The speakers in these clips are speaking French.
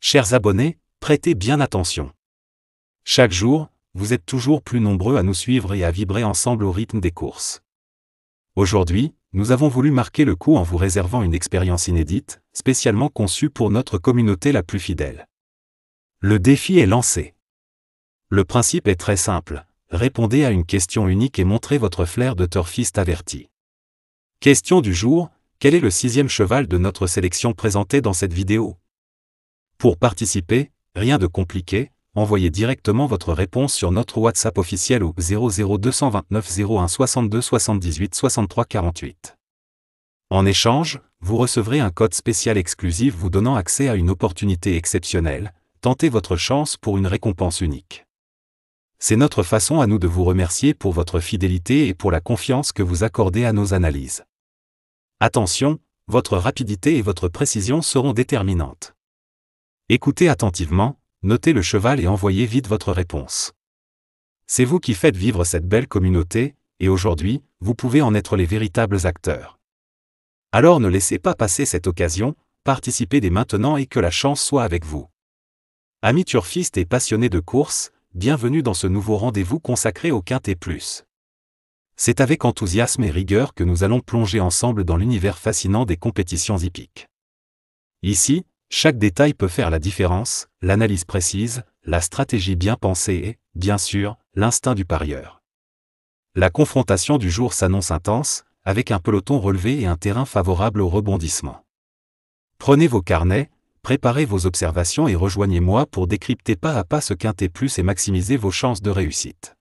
Chers abonnés, prêtez bien attention. Chaque jour, vous êtes toujours plus nombreux à nous suivre et à vibrer ensemble au rythme des courses. Aujourd'hui, nous avons voulu marquer le coup en vous réservant une expérience inédite, spécialement conçue pour notre communauté la plus fidèle. Le défi est lancé. Le principe est très simple. Répondez à une question unique et montrez votre flair de turfiste averti. Question du jour, quel est le 6e cheval de notre sélection présenté dans cette vidéo? Pour participer, rien de compliqué, envoyez directement votre réponse sur notre WhatsApp officiel au 00229 01 62 78 63 48. En échange, vous recevrez un code spécial exclusif vous donnant accès à une opportunité exceptionnelle. Tentez votre chance pour une récompense unique. C'est notre façon à nous de vous remercier pour votre fidélité et pour la confiance que vous accordez à nos analyses. Attention, votre rapidité et votre précision seront déterminantes. Écoutez attentivement, notez le cheval et envoyez vite votre réponse. C'est vous qui faites vivre cette belle communauté, et aujourd'hui, vous pouvez en être les véritables acteurs. Alors ne laissez pas passer cette occasion, participez dès maintenant et que la chance soit avec vous. Amis turfistes et passionnés de course, bienvenue dans ce nouveau rendez-vous consacré au Quintet Plus. C'est avec enthousiasme et rigueur que nous allons plonger ensemble dans l'univers fascinant des compétitions hippiques. Ici, chaque détail peut faire la différence, l'analyse précise, la stratégie bien pensée et, bien sûr, l'instinct du parieur. La confrontation du jour s'annonce intense, avec un peloton relevé et un terrain favorable au rebondissement. Prenez vos carnets, préparez vos observations et rejoignez-moi pour décrypter pas à pas ce Quintet Plus et maximiser vos chances de réussite.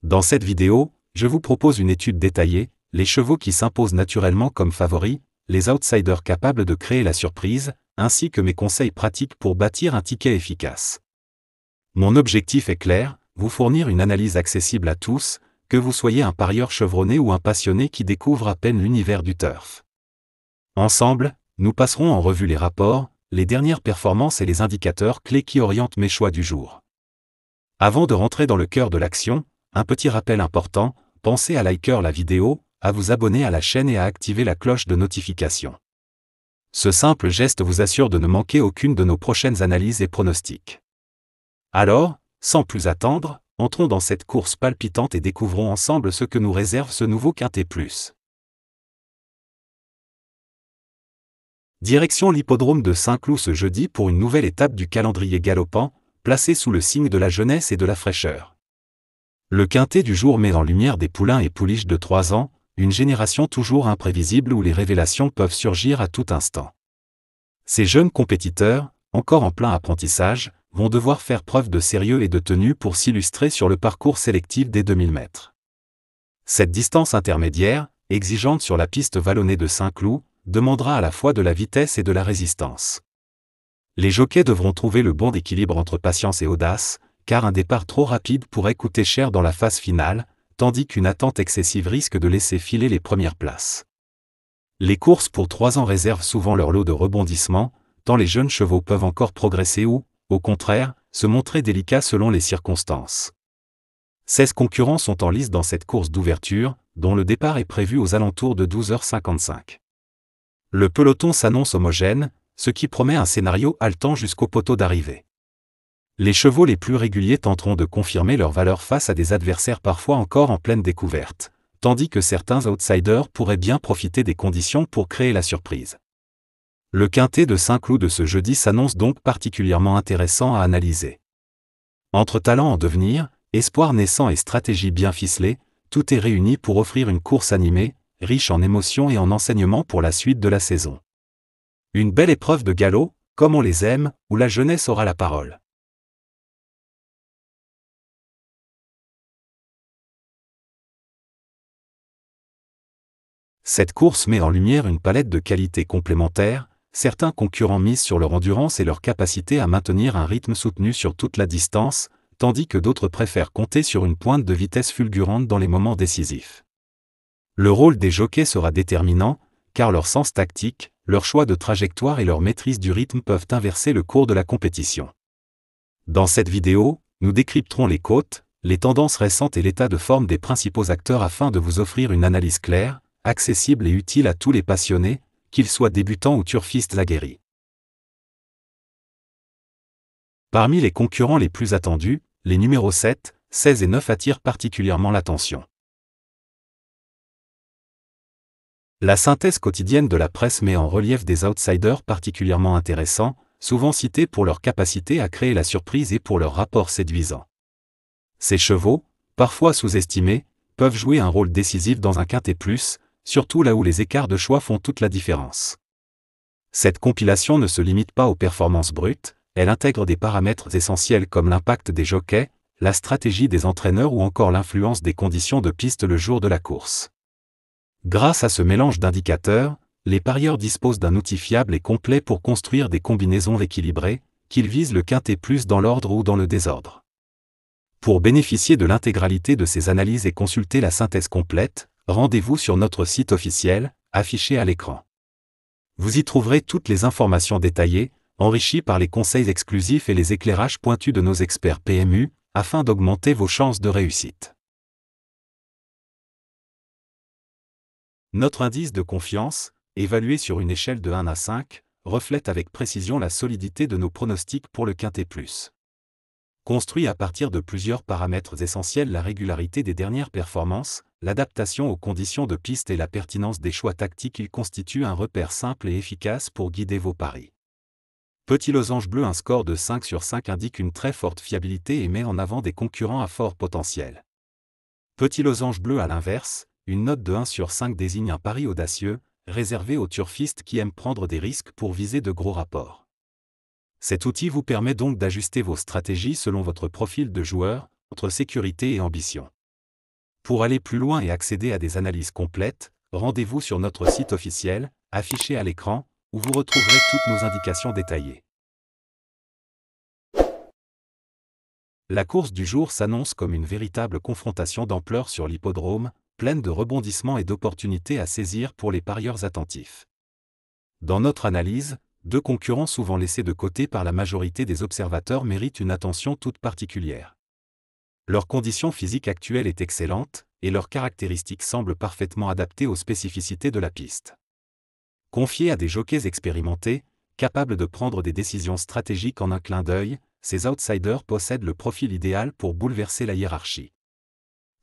Dans cette vidéo, je vous propose une étude détaillée, les chevaux qui s'imposent naturellement comme favoris, les outsiders capables de créer la surprise, ainsi que mes conseils pratiques pour bâtir un ticket efficace. Mon objectif est clair, vous fournir une analyse accessible à tous, que vous soyez un parieur chevronné ou un passionné qui découvre à peine l'univers du turf. Ensemble, nous passerons en revue les rapports, les dernières performances et les indicateurs clés qui orientent mes choix du jour. Avant de rentrer dans le cœur de l'action, un petit rappel important, pensez à liker la vidéo, à vous abonner à la chaîne et à activer la cloche de notification. Ce simple geste vous assure de ne manquer aucune de nos prochaines analyses et pronostics. Alors, sans plus attendre, entrons dans cette course palpitante et découvrons ensemble ce que nous réserve ce nouveau Quintet Plus. Direction l'hippodrome de Saint-Cloud ce jeudi pour une nouvelle étape du calendrier galopant, placée sous le signe de la jeunesse et de la fraîcheur. Le Quintet du jour met en lumière des poulains et pouliches de 3 ans, une génération toujours imprévisible où les révélations peuvent surgir à tout instant. Ces jeunes compétiteurs, encore en plein apprentissage, vont devoir faire preuve de sérieux et de tenue pour s'illustrer sur le parcours sélectif des 2000 mètres. Cette distance intermédiaire, exigeante sur la piste vallonnée de Saint-Cloud, demandera à la fois de la vitesse et de la résistance. Les jockeys devront trouver le bon équilibre entre patience et audace, car un départ trop rapide pourrait coûter cher dans la phase finale, tandis qu'une attente excessive risque de laisser filer les premières places. Les courses pour 3 ans réservent souvent leur lot de rebondissements, tant les jeunes chevaux peuvent encore progresser ou, au contraire, se montrer délicats selon les circonstances. 16 concurrents sont en lice dans cette course d'ouverture, dont le départ est prévu aux alentours de 12h55. Le peloton s'annonce homogène, ce qui promet un scénario haletant jusqu'au poteau d'arrivée. Les chevaux les plus réguliers tenteront de confirmer leur valeur face à des adversaires parfois encore en pleine découverte, tandis que certains outsiders pourraient bien profiter des conditions pour créer la surprise. Le Quintet de Saint-Cloud de ce jeudi s'annonce donc particulièrement intéressant à analyser. Entre talent en devenir, espoir naissant et stratégie bien ficelée, tout est réuni pour offrir une course animée, riche en émotions et en enseignements pour la suite de la saison. Une belle épreuve de galop, comme on les aime, où la jeunesse aura la parole. Cette course met en lumière une palette de qualités complémentaires, certains concurrents misent sur leur endurance et leur capacité à maintenir un rythme soutenu sur toute la distance, tandis que d'autres préfèrent compter sur une pointe de vitesse fulgurante dans les moments décisifs. Le rôle des jockeys sera déterminant, car leur sens tactique, leur choix de trajectoire et leur maîtrise du rythme peuvent inverser le cours de la compétition. Dans cette vidéo, nous décrypterons les côtes, les tendances récentes et l'état de forme des principaux acteurs afin de vous offrir une analyse claire, accessible et utile à tous les passionnés, qu'ils soient débutants ou turfistes aguerris. Parmi les concurrents les plus attendus, les numéros 7, 16 et 9 attirent particulièrement l'attention. La synthèse quotidienne de la presse met en relief des outsiders particulièrement intéressants, souvent cités pour leur capacité à créer la surprise et pour leur rapport séduisant. Ces chevaux, parfois sous-estimés, peuvent jouer un rôle décisif dans un quintet plus, surtout là où les écarts de choix font toute la différence. Cette compilation ne se limite pas aux performances brutes, elle intègre des paramètres essentiels comme l'impact des jockeys, la stratégie des entraîneurs ou encore l'influence des conditions de piste le jour de la course. Grâce à ce mélange d'indicateurs, les parieurs disposent d'un outil fiable et complet pour construire des combinaisons équilibrées, qu'ils visent le quintet plus dans l'ordre ou dans le désordre. Pour bénéficier de l'intégralité de ces analyses et consulter la synthèse complète, rendez-vous sur notre site officiel, affiché à l'écran. Vous y trouverez toutes les informations détaillées, enrichies par les conseils exclusifs et les éclairages pointus de nos experts PMU, afin d'augmenter vos chances de réussite. Notre indice de confiance, évalué sur une échelle de 1 à 5, reflète avec précision la solidité de nos pronostics pour le quintet plus. Construit à partir de plusieurs paramètres essentiels, la régularité des dernières performances, l'adaptation aux conditions de piste et la pertinence des choix tactiques, il constitue un repère simple et efficace pour guider vos paris. Petit losange bleu, un score de 5 sur 5 indique une très forte fiabilité et met en avant des concurrents à fort potentiel. Petit losange bleu à l'inverse, une note de 1 sur 5 désigne un pari audacieux, réservé aux turfistes qui aiment prendre des risques pour viser de gros rapports. Cet outil vous permet donc d'ajuster vos stratégies selon votre profil de joueur, votre sécurité et ambition. Pour aller plus loin et accéder à des analyses complètes, rendez-vous sur notre site officiel, affiché à l'écran, où vous retrouverez toutes nos indications détaillées. La course du jour s'annonce comme une véritable confrontation d'ampleur sur l'hippodrome, pleine de rebondissements et d'opportunités à saisir pour les parieurs attentifs. Dans notre analyse, 2 concurrents souvent laissés de côté par la majorité des observateurs méritent une attention toute particulière. Leur condition physique actuelle est excellente, et leurs caractéristiques semblent parfaitement adaptées aux spécificités de la piste. Confiés à des jockeys expérimentés, capables de prendre des décisions stratégiques en un clin d'œil, ces outsiders possèdent le profil idéal pour bouleverser la hiérarchie.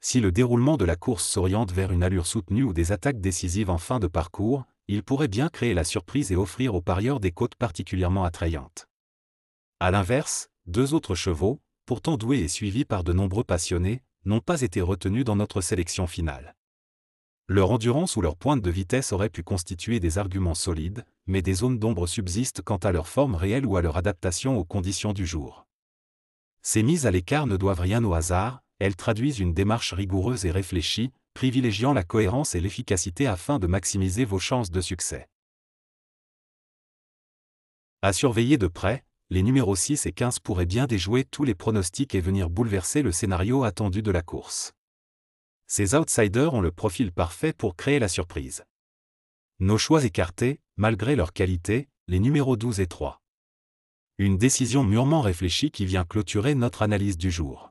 Si le déroulement de la course s'oriente vers une allure soutenue ou des attaques décisives en fin de parcours, ils pourraient bien créer la surprise et offrir aux parieurs des cotes particulièrement attrayantes. A l'inverse, 2 autres chevaux, pourtant doués et suivis par de nombreux passionnés, n'ont pas été retenus dans notre sélection finale. Leur endurance ou leur pointe de vitesse auraient pu constituer des arguments solides, mais des zones d'ombre subsistent quant à leur forme réelle ou à leur adaptation aux conditions du jour. Ces mises à l'écart ne doivent rien au hasard, elles traduisent une démarche rigoureuse et réfléchie, privilégiant la cohérence et l'efficacité afin de maximiser vos chances de succès. À surveiller de près, les numéros 6 et 15 pourraient bien déjouer tous les pronostics et venir bouleverser le scénario attendu de la course. Ces outsiders ont le profil parfait pour créer la surprise. Nos choix écartés, malgré leur qualité, les numéros 12 et 3. Une décision mûrement réfléchie qui vient clôturer notre analyse du jour.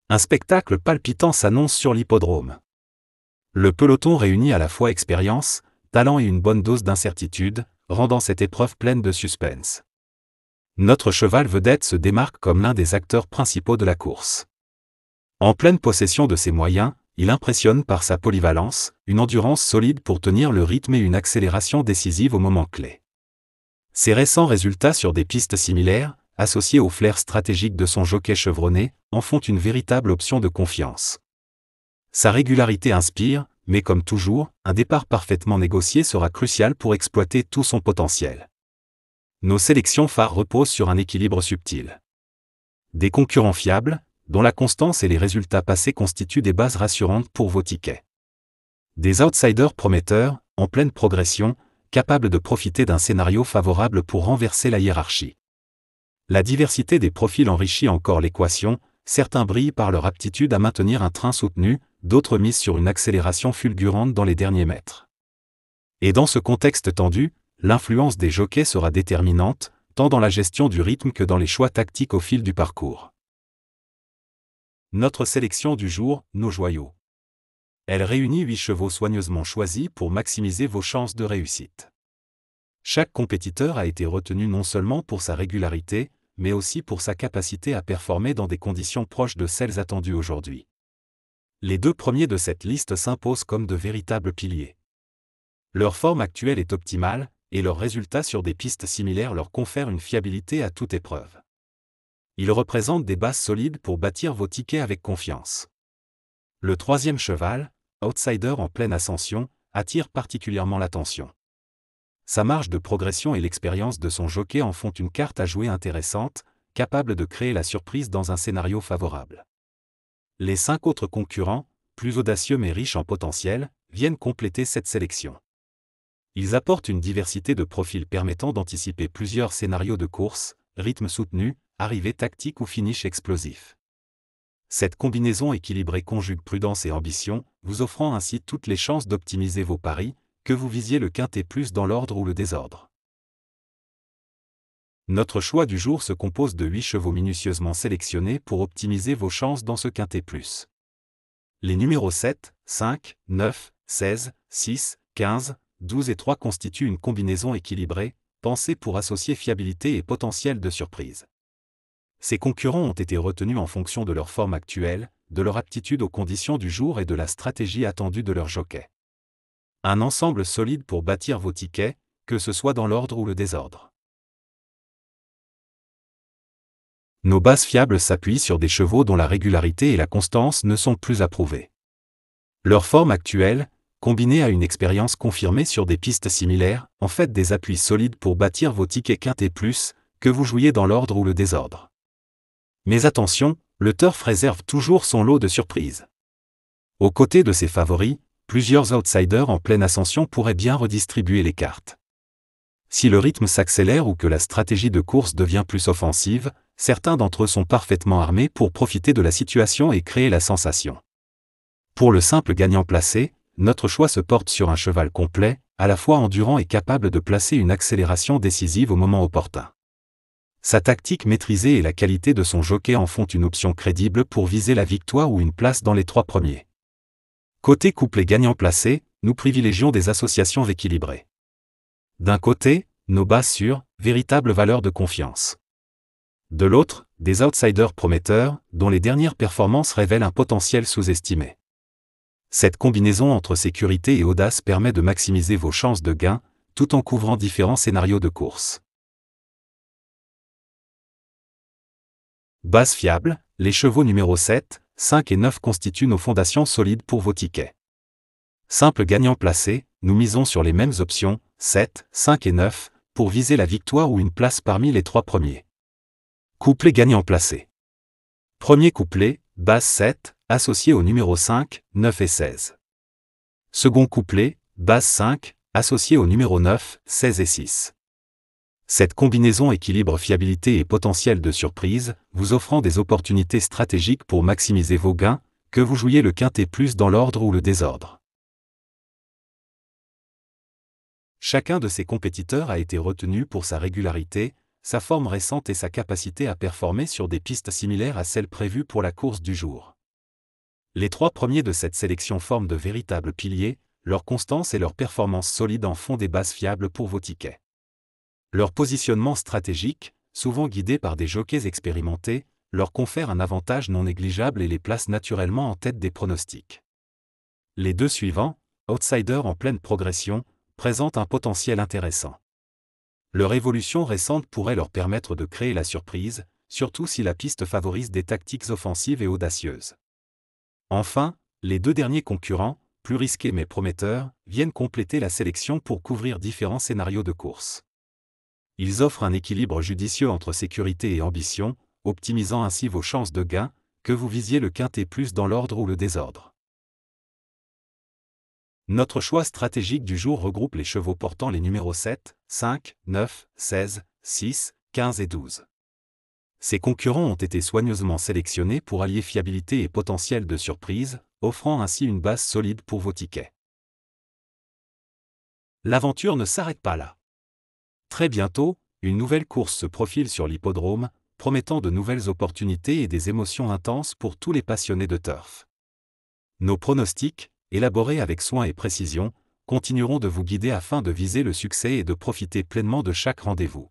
Un spectacle palpitant s'annonce sur l'hippodrome. Le peloton réunit à la fois expérience, talent et une bonne dose d'incertitude, rendant cette épreuve pleine de suspense. Notre cheval vedette se démarque comme l'un des acteurs principaux de la course. En pleine possession de ses moyens, il impressionne par sa polyvalence, une endurance solide pour tenir le rythme et une accélération décisive au moment clé. Ses récents résultats sur des pistes similaires, associés au flair stratégique de son jockey chevronné, en font une véritable option de confiance. Sa régularité inspire, mais comme toujours, un départ parfaitement négocié sera crucial pour exploiter tout son potentiel. Nos sélections phares reposent sur un équilibre subtil. Des concurrents fiables, dont la constance et les résultats passés constituent des bases rassurantes pour vos tickets. Des outsiders prometteurs, en pleine progression, capables de profiter d'un scénario favorable pour renverser la hiérarchie. La diversité des profils enrichit encore l'équation, certains brillent par leur aptitude à maintenir un train soutenu, d'autres misent sur une accélération fulgurante dans les derniers mètres. Et dans ce contexte tendu, l'influence des jockeys sera déterminante, tant dans la gestion du rythme que dans les choix tactiques au fil du parcours. Notre sélection du jour, nos joyaux. Elle réunit 8 chevaux soigneusement choisis pour maximiser vos chances de réussite. Chaque compétiteur a été retenu non seulement pour sa régularité, mais aussi pour sa capacité à performer dans des conditions proches de celles attendues aujourd'hui. Les deux premiers de cette liste s'imposent comme de véritables piliers. Leur forme actuelle est optimale, et leurs résultats sur des pistes similaires leur confèrent une fiabilité à toute épreuve. Ils représentent des bases solides pour bâtir vos tickets avec confiance. Le troisième cheval, outsider en pleine ascension, attire particulièrement l'attention. Sa marge de progression et l'expérience de son jockey en font une carte à jouer intéressante, capable de créer la surprise dans un scénario favorable. Les 5 autres concurrents, plus audacieux mais riches en potentiel, viennent compléter cette sélection. Ils apportent une diversité de profils permettant d'anticiper plusieurs scénarios de course, rythme soutenu, arrivée tactique ou finish explosif. Cette combinaison équilibrée conjugue prudence et ambition, vous offrant ainsi toutes les chances d'optimiser vos paris, que vous visiez le quintet plus dans l'ordre ou le désordre. Notre choix du jour se compose de 8 chevaux minutieusement sélectionnés pour optimiser vos chances dans ce quintet plus. Les numéros 7, 5, 9, 16, 6, 15, 12 et 3 constituent une combinaison équilibrée, pensée pour associer fiabilité et potentiel de surprise. Ces concurrents ont été retenus en fonction de leur forme actuelle, de leur aptitude aux conditions du jour et de la stratégie attendue de leur jockey. Un ensemble solide pour bâtir vos tickets, que ce soit dans l'ordre ou le désordre. Nos bases fiables s'appuient sur des chevaux dont la régularité et la constance ne sont plus approuvées. Leur forme actuelle, combinée à une expérience confirmée sur des pistes similaires, en fait des appuis solides pour bâtir vos tickets quintet plus, que vous jouiez dans l'ordre ou le désordre. Mais attention, le turf réserve toujours son lot de surprises. Aux côtés de ses favoris, plusieurs outsiders en pleine ascension pourraient bien redistribuer les cartes. Si le rythme s'accélère ou que la stratégie de course devient plus offensive, certains d'entre eux sont parfaitement armés pour profiter de la situation et créer la sensation. Pour le simple gagnant placé, notre choix se porte sur un cheval complet, à la fois endurant et capable de placer une accélération décisive au moment opportun. Sa tactique maîtrisée et la qualité de son jockey en font une option crédible pour viser la victoire ou une place dans les 3 premiers. Côté couplet gagnant placé, nous privilégions des associations équilibrées. D'un côté, nos bases sûres, véritables valeurs de confiance. De l'autre, des outsiders prometteurs, dont les dernières performances révèlent un potentiel sous-estimé. Cette combinaison entre sécurité et audace permet de maximiser vos chances de gain, tout en couvrant différents scénarios de course. Base fiable, les chevaux numéro 7, 5 et 9 constituent nos fondations solides pour vos tickets. Simple gagnant placé, nous misons sur les mêmes options, 7, 5 et 9, pour viser la victoire ou une place parmi les 3 premiers. Couplet gagnant placé. Premier couplet, base 7, associé aux numéros 5, 9 et 16. Second couplet, base 5, associé aux numéros 9, 16 et 6. Cette combinaison équilibre fiabilité et potentiel de surprise, vous offrant des opportunités stratégiques pour maximiser vos gains, que vous jouiez le quintet plus dans l'ordre ou le désordre. Chacun de ces compétiteurs a été retenu pour sa régularité, sa forme récente et sa capacité à performer sur des pistes similaires à celles prévues pour la course du jour. Les 3 premiers de cette sélection forment de véritables piliers, leur constance et leur performance solide en font des bases fiables pour vos tickets. Leur positionnement stratégique, souvent guidé par des jockeys expérimentés, leur confère un avantage non négligeable et les place naturellement en tête des pronostics. Les 2 suivants, outsiders en pleine progression, présentent un potentiel intéressant. Leur évolution récente pourrait leur permettre de créer la surprise, surtout si la piste favorise des tactiques offensives et audacieuses. Enfin, les 2 derniers concurrents, plus risqués mais prometteurs, viennent compléter la sélection pour couvrir différents scénarios de course. Ils offrent un équilibre judicieux entre sécurité et ambition, optimisant ainsi vos chances de gain, que vous visiez le quintet plus dans l'ordre ou le désordre. Notre choix stratégique du jour regroupe les chevaux portant les numéros 7, 5, 9, 16, 6, 15 et 12. Ces concurrents ont été soigneusement sélectionnés pour allier fiabilité et potentiel de surprise, offrant ainsi une base solide pour vos tickets. L'aventure ne s'arrête pas là. Très bientôt, une nouvelle course se profile sur l'hippodrome, promettant de nouvelles opportunités et des émotions intenses pour tous les passionnés de turf. Nos pronostics, élaborés avec soin et précision, continueront de vous guider afin de viser le succès et de profiter pleinement de chaque rendez-vous.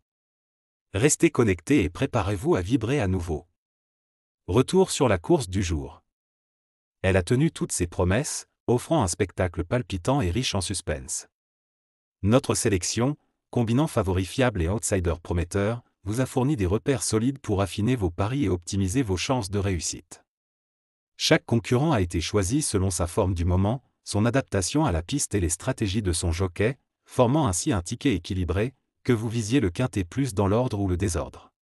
Restez connectés et préparez-vous à vibrer à nouveau. Retour sur la course du jour. Elle a tenu toutes ses promesses, offrant un spectacle palpitant et riche en suspense. Notre sélection, combinant favoris fiables et outsiders prometteurs, vous a fourni des repères solides pour affiner vos paris et optimiser vos chances de réussite. Chaque concurrent a été choisi selon sa forme du moment, son adaptation à la piste et les stratégies de son jockey, formant ainsi un ticket équilibré, que vous visiez le quintet plus dans l'ordre ou le désordre.